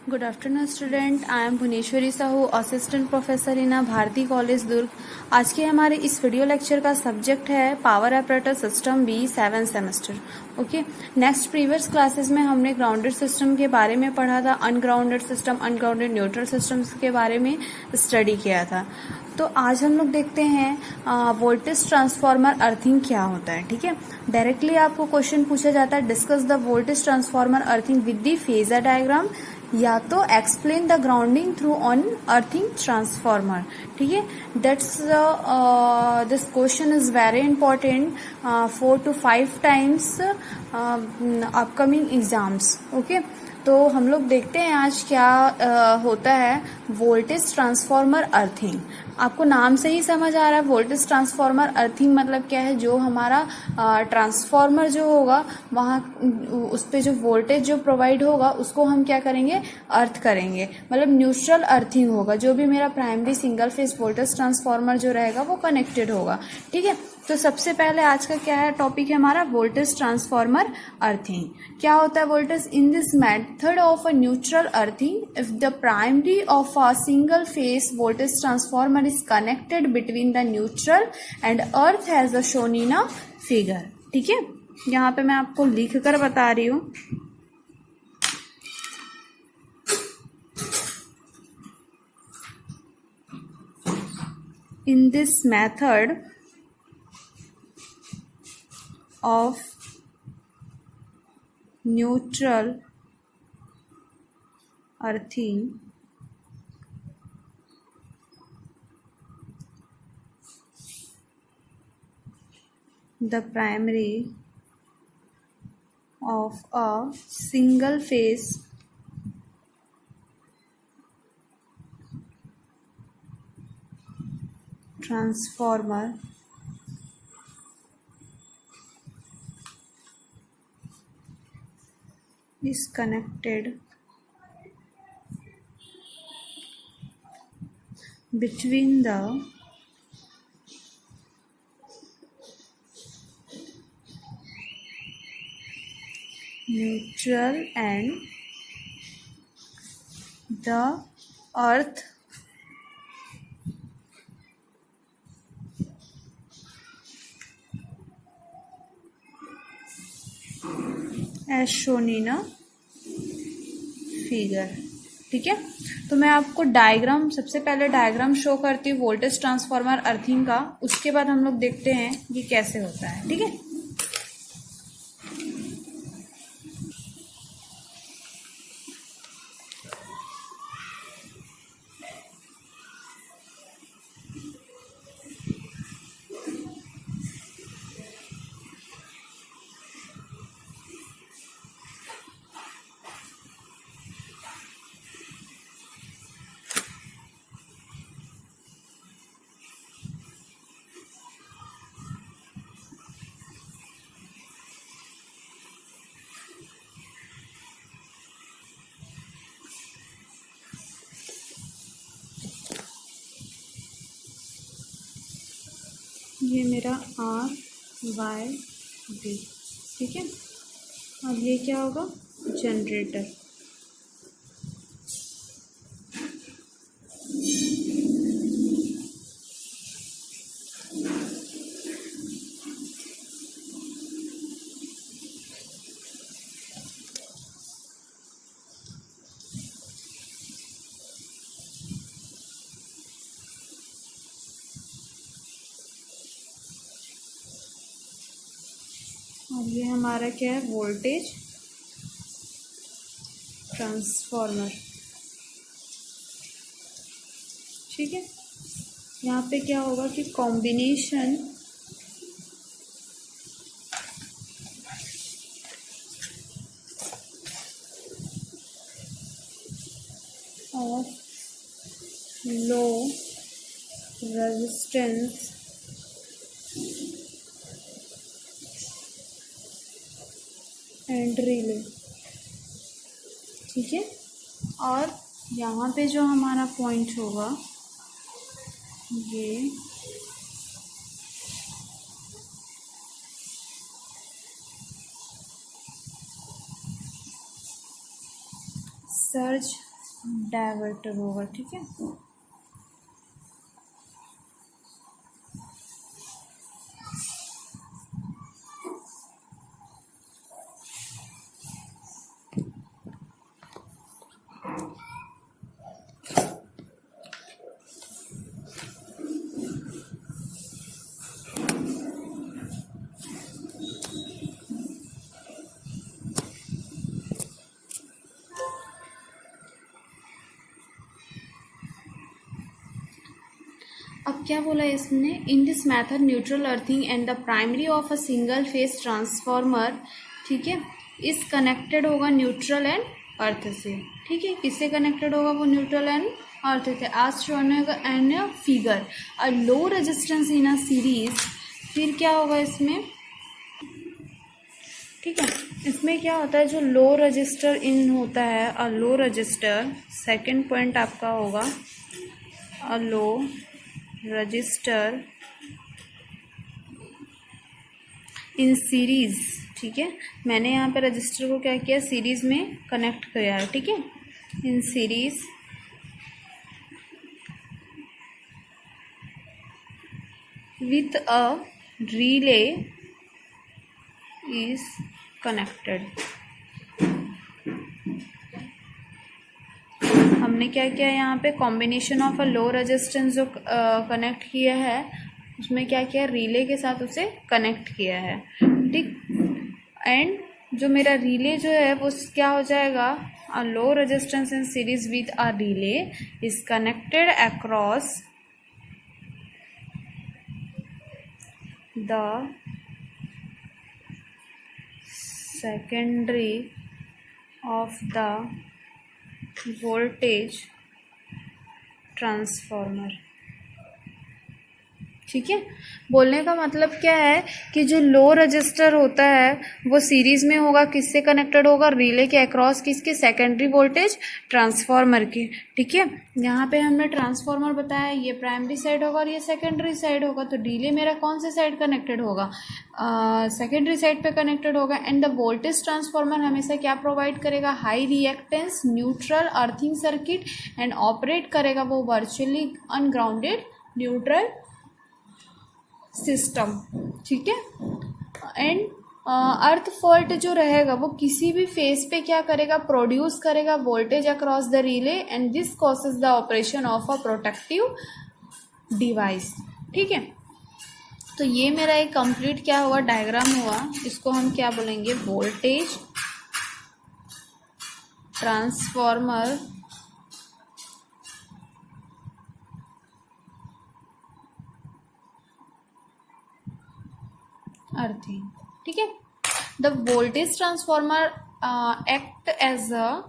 Good afternoon student, I am Bhuvaneshwari Sahu, assistant professor in Bharti college Durg. आज के हमारे इस वीडियो लेक्चर का सब्जेक्ट है power operator system B 7 semester. Okay, next previous classes में हमने ग्राउंडेड सिस्टम के बारे में पढ़ा था, ungrounded system, ungrounded neutral systems के बारे में स्टडी किया था। तो आज हम लोग देखते हैं वोल्टेज ट्रांसफार्मर अर्थिंग क्या होता है। ठीक है, डायरेक्टली आपको क्वेश्चन पूछा जाता है, discuss the voltage transformer earthing with the phasor diagram, या तो explain the grounding through on earthing transformer. ठीक है, that's this question is very important 4 to 5 times upcoming exams. Okay, तो हम लोग देखते हैं आज क्या होता है वोल्टेज ट्रांसफार्मर अर्थिंग। आपको नाम से ही समझ आ रहा है वोल्टेज ट्रांसफार्मर अर्थिंग मतलब क्या है। जो हमारा ट्रांसफार्मर जो होगा वहाँ उस पे जो वोल्टेज जो प्रोवाइड होगा उसको हम क्या करेंगे, अर्थ करेंगे, मतलब न्यूट्रल अर्थिंग होगा। जो भी मेरा primary single phase voltage transformer जो रहेगा वो कनेक्टेड होगा। ठीक है, तो सबसे पहले आज का क्या है टॉपिक है हमारा वोल्टेज ट्रांसफार्मर अर्थिंग। क्या होता है voltage? In this method of a neutral earthing, if the primary of a single phase voltage transformer is connected between the neutral and earth has a shown in a figure. ठीक है, यहाँ पे मैं आपको लिख कर बता रही हूँ। In this method of neutral earthing, the primary of a single phase transformer is connected between the neutral and the earth as shown in a figure। ठीक है, तो मैं आपको डायग्राम, सबसे पहले डायग्राम शो करती हूँ वोल्टेज ट्रांसफार्मर अर्थिंग का, उसके बाद हम लोग देखते हैं ये कैसे होता है। ठीक है, ये मेरा RYD। ठीक है, अब ये क्या होगा, जनरेटर। और ये हमारा क्या है, वोल्टेज ट्रांसफार्मर। ठीक है, यहाँ पे क्या होगा कि combination of low resistance and relay. ठीक है, और यहाँ पे जो हमारा पॉइंट होगा ये सर्ज डायवर्टर होगा, ठीक है। अब क्या बोला इसने, in this method neutral earthing and the primary of a single phase transformer, ठीक है, इस कनेक्टेड होगा न्यूट्रल एंड अर्थ से, ठीक है। किससे कनेक्टेड होगा वो, न्यूट्रल एंड अर्थ से। आज shown an figure a low resistance in a series, फिर क्या होगा इसमें, ठीक है। इसमें क्या होता है, जो लो रजिस्टर इन होता है, अ लो रजिस्टर, सेकंड पॉइंट आपका होगा अ लो रजिस्टर इन सीरीज, ठीक है। मैंने यहाँ पे रजिस्टर को क्या किया, सीरीज में कनेक्ट किया है, ठीक है। In series with a relay is connected. हमने क्या किया यहाँ पे, combination of a low resistance जो कनेक्ट किया है, उसमें क्या किया, रिले के साथ उसे कनेक्ट किया है, ठीक। एंड जो मेरा रिले जो है वो क्या हो जाएगा, a low resistance in series with a relay is connected across the secondary of the voltage transformer, ठीक है। बोलने का मतलब क्या है कि जो लो रजिस्टर होता है वो सीरीज में होगा, किससे कनेक्टेड होगा, रिले के अक्रॉस, किसके, सेकेंडरी वोल्टेज ट्रांसफार्मर के, ठीक है। यहाँ पे हमने ट्रांसफार्मर बताया, ये प्राइमरी साइड होगा और ये सेकेंडरी साइड होगा, तो रिले मेरा कौन से साइड कनेक्टेड होगा, सेकेंडरी साइड पे कनेक्टेड होगा। एंड द वोल्टेज ट्रांसफार्मर हमेशा क्या प्रोवाइड करेगा, high reactance neutral earthing circuit, and operate करेगा वो वर्चुअली अनग्राउंडेड न्यूट्रल सिस्टम, ठीक है। एंड अर्थ फॉल्ट जो रहेगा वो किसी भी फेज पे क्या करेगा, प्रोड्यूस करेगा voltage across the relay, and this causes the operation of a protective device, ठीक है। तो ये मेरा एक कंप्लीट क्या हुआ, डायग्राम हुआ, इसको हम क्या बोलेंगे, वोल्टेज ट्रांसफॉर्मर अर्थिंग, ठीक है। The voltage transformer act as a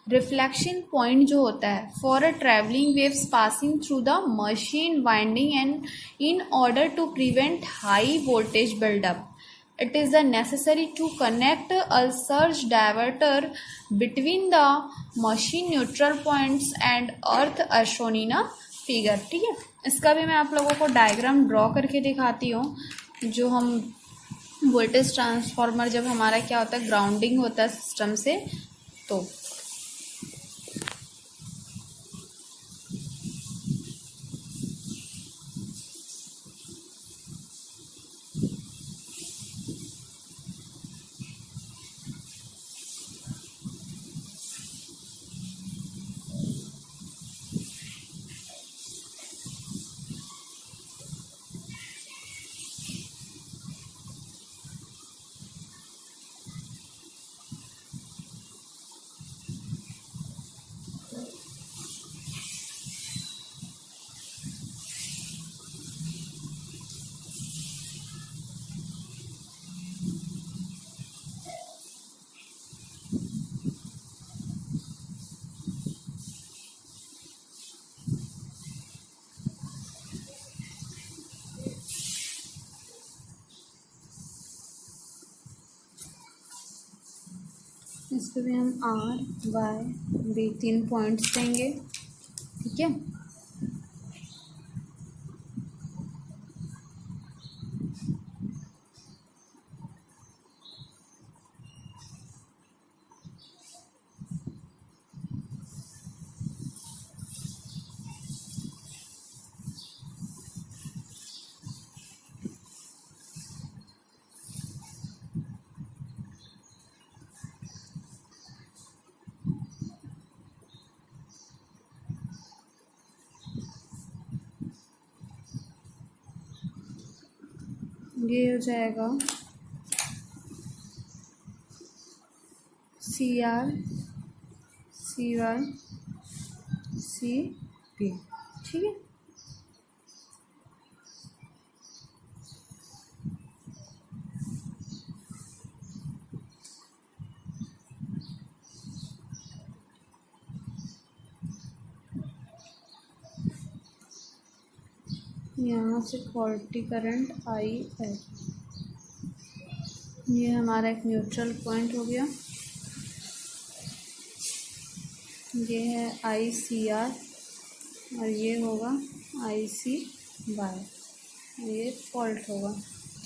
reflection point जो होता है for a travelling waves passing through the machine winding, and in order to prevent high voltage buildup it is necessary to connect a surge diverter between the machine neutral points and earth as shown in a figure, ठीक है। इसका भी मैं आप लोगों को diagram draw करके दिखाती हूँ, जो हम वोल्टेज ट्रांसफार्मर जब हमारा क्या होता है, ग्राउंडिंग होता है सिस्टम से, तो इस पर भी हम आर वाई बी 3 पॉइंट्स देंगे, ठीक है। ये हो जाएगा CR C1 CP, ठीक है। यहाँ से क्वालिटी करंट IL, ये हमारा एक न्यूट्रल पॉइंट हो गया। ये है ICR और ये होगा ICY, ये फॉल्ट होगा,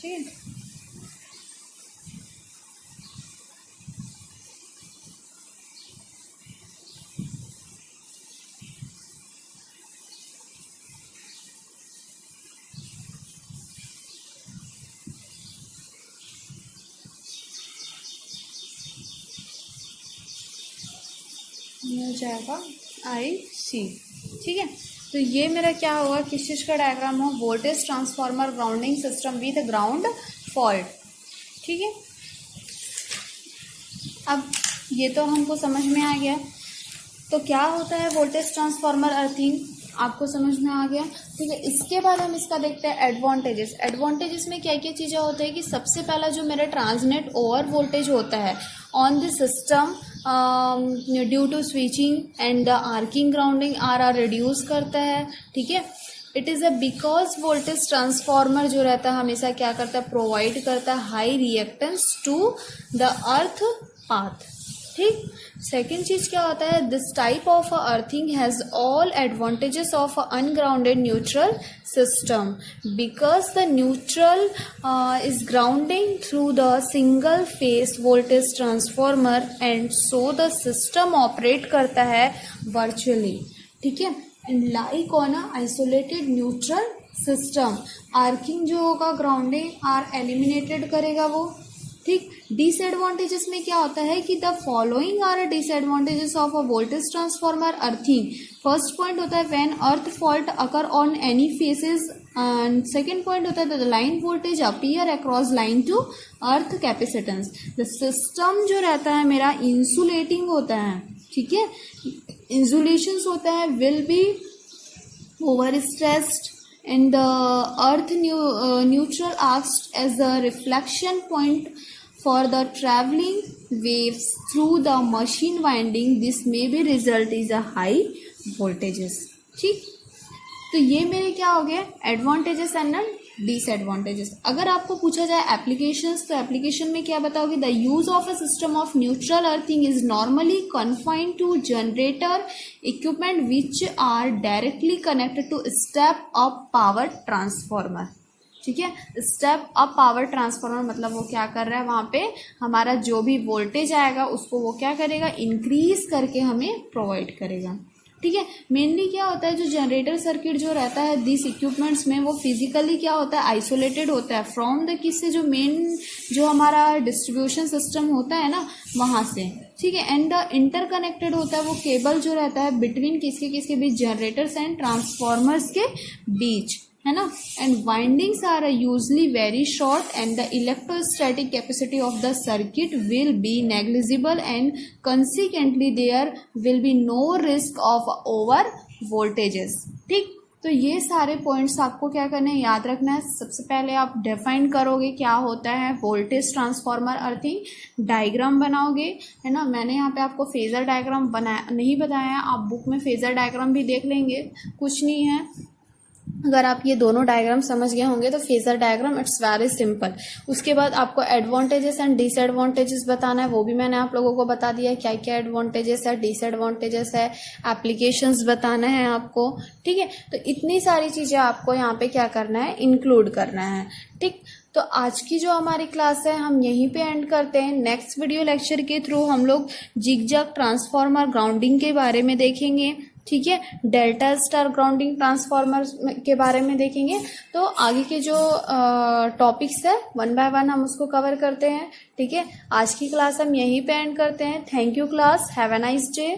ठीक है। ये हो जाएगा IC, ठीक है। तो ये मेरा क्या होगा, किस चीज़ का डायग्राम हो, voltage transformer grounding system with ground fault, ठीक है। अब ये तो हमको समझ में आ गया। तो क्या होता है वोल्टेज ट्रांसफार्मर अर्थिंग, आपको समझ में आ गया, ठीक है। इसके बाद हम इसका देखते हैं एडवांटेजेस। एडवांटेजेस में क्या क्या चीज़ें होती है कि सबसे पहला जो मेरा ट्रांसनेट ओवर वोल्टेज होता है on the system due to switching and the arcing grounding are reduce करता है, ठीक है। It is a because voltage transformer जो रहता है हमेशा क्या करता है, प्रोवाइड करता है high reactance to the earth path, ठीक। सेकेंड चीज क्या होता है, this type of earthing has all advantages of ungrounded neutral system because the neutral is grounding through the single phase voltage transformer and so the system operate करता है virtually, ठीक है। And like on a isolated neutral system, arcing जो होगा grounding are eliminated करेगा वो, ठीक। Disadvantages में क्या होता है कि the following are disadvantages of a voltage transformer earthing. First point होता है when earth fault occur on any phases, and second point होता है the line voltage appear across line to earth capacitance. The system जो रहता है मेरा insulating होता है, ठीक है, इंसुलेशन होता है, will be over stressed and the earth neutral acts as a reflection point for the traveling waves through the machine winding. This may be result is a high voltages, ठीक। तो ये मेरे क्या हो गए एडवांटेजेस एंड डिसएडवांटेजेस। अगर आपको पूछा जाए एप्लीकेशंस, तो एप्लीकेशन में क्या बताओगे, the use of a system of neutral earthing is normally confined to generator equipment which are directly connected to step up power transformer, ठीक है। स्टेप अप पावर ट्रांसफार्मर मतलब वो क्या कर रहा है, वहां पे हमारा जो भी वोल्टेज आएगा उसको वो क्या करेगा, इंक्रीज करके हमें प्रोवाइड करेगा, ठीक है। मेनली क्या होता है, जो जनरेटर सर्किट जो रहता है दिस इक्विपमेंट्स में, वो फिजिकली क्या होता है, आइसोलेटेड होता है फ्रॉम द किससे, जो मेन जो हमारा डिस्ट्रीब्यूशन सिस्टम होता है ना वहां से, ठीक है। एंड द इंटरकनेक्टेड होता है वो केबल जो रहता है बिटवीन किसके किसके बीच, जनरेटर्स एंड ट्रांसफॉर्मर्स के बीच, है ना। And windings are usually very short and the electrostatic capacity of the circuit will be negligible and consequently there will be no risk of over voltages, ठीक। तो ये सारे पॉइंट्स आपको क्या करना है, याद रखना है। सबसे पहले आप डिफाइन करोगे क्या होता है वोल्टेज ट्रांसफार्मर अर्थिंग, डायग्राम बनाओगे, है ना। मैंने यहाँ पे आपको फेजर डायग्राम बनाया नहीं बताया है, आप बुक में फेजर डायग्राम भी देख लेंगे, कुछ नहीं है। अगर आप ये दोनों डायग्राम समझ गए होंगे तो phasor diagram it's very simple. उसके बाद आपको एडवांटेजेस एंड डिसएडवांटेजेस बताना है, वो भी मैंने आप लोगों को बता दिया है, क्या क्या एडवांटेजेस है, डिसएडवांटेजेस है, एप्लीकेशंस बताना है आपको, ठीक है। तो इतनी सारी चीजें आपको यहाँ पे क्या करना है, इंक्लूड करना है, ठीक। तो आज की जो हमारी क्लास है हम यहीं पे एंड करते हैं। नेक्स्ट वीडियो लेक्चर के थ्रू हम लोग जिगजैग ट्रांसफार्मर ग्राउंडिंग के बारे में देखेंगे, ठीक है। डेल्टा स्टार ग्राउंडिंग ट्रांसफार्मर के बारे में देखेंगे। तो आगे के जो टॉपिक्स है वन बाय वन हम उसको कवर करते हैं, ठीक है। आज की क्लास हम यहीं पे एंड करते हैं। Thank you class, have a nice day.